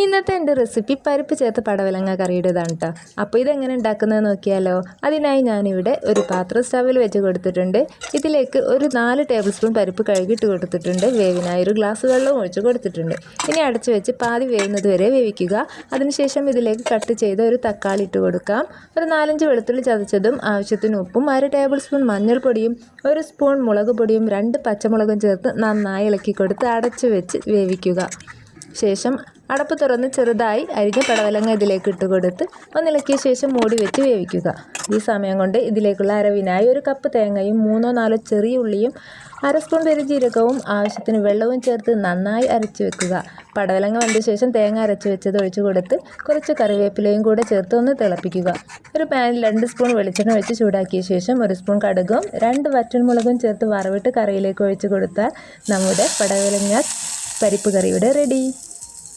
ഇന്നത്തെ എൻ്റെ റെസിപ്പി പരിപ്പ് ചേർത്ത് പടവലങ്ങ കറിയുടേതാണ് കേട്ടോ. അപ്പോൾ ഇതെങ്ങനെ ഉണ്ടാക്കുന്നത് നോക്കിയാലോ. അതിനായി ഞാനിവിടെ ഒരു പാത്രം സ്റ്റവിൽ വെച്ച് കൊടുത്തിട്ടുണ്ട്. ഇതിലേക്ക് ഒരു 4 ടേബിൾ സ്പൂൺ പരിപ്പ് കഴുകിയിട്ട് കൊടുത്തിട്ടുണ്ട്. വേവിനായി ഒരു ഗ്ലാസ് വെള്ളവും ഒഴിച്ച് കൊടുത്തിട്ടുണ്ട്. ഇനി അടച്ചു വെച്ച് പാതി വേവുന്നത് വരെ വേവിക്കുക. അതിനുശേഷം ഇതിലേക്ക് കട്ട് ചെയ്ത ഒരു തക്കാളി ഇട്ട് കൊടുക്കാം. ഒരു 4-5 വെളുത്തുള്ളി ചതച്ചതും ആവശ്യത്തിന് ഉപ്പും 1/2 ടേബിൾ സ്പൂൺ മഞ്ഞൾപ്പൊടിയും 1 സ്പൂൺ മുളക് പൊടിയും 2 പച്ചമുളകും ചേർത്ത് നന്നായി ഇളക്കി കൊടുത്ത് അടച്ചു വെച്ച് വേവിക്കുക. ശേഷം അടപ്പ് തുറന്ന് ചെറുതായി അരിഞ്ഞ പടവലങ്ങ ഇതിലേക്ക് ഇട്ട് കൊടുത്ത് ഒന്നിളക്കിയ ശേഷം മൂടി വെച്ച് വേവിക്കുക. ഈ സമയം കൊണ്ട് ഇതിലേക്കുള്ള അരവിനായി 1 കപ്പ് തേങ്ങയും 3-4 ചെറിയ ഉള്ളിയും 1/2 സ്പൂൺ പെരുംജീരകവും ആവശ്യത്തിന് വെള്ളവും ചേർത്ത് നന്നായി അരച്ച് വെക്കുക. പടവലങ്ങ വന്ന ശേഷം തേങ്ങ അരച്ച് വെച്ചത് ഒഴിച്ച് കൊടുത്ത് കുറച്ച് കറിവേപ്പിലയും കൂടെ ചേർത്ത് ഒന്ന് തിളപ്പിക്കുക. ഒരു പാനിൽ 2 സ്പൂൺ വെളിച്ചെണ്ണ വെച്ച് ചൂടാക്കിയ ശേഷം 1 സ്പൂൺ കടുകും 2 വറ്റൽമുളകും ചേർത്ത് വറവിട്ട് കറിയിലേക്ക് ഒഴിച്ച് കൊടുത്താൽ നമ്മുടെ പടവലങ്ങ പരിപ്പ് കറിയുടെ റെഡി.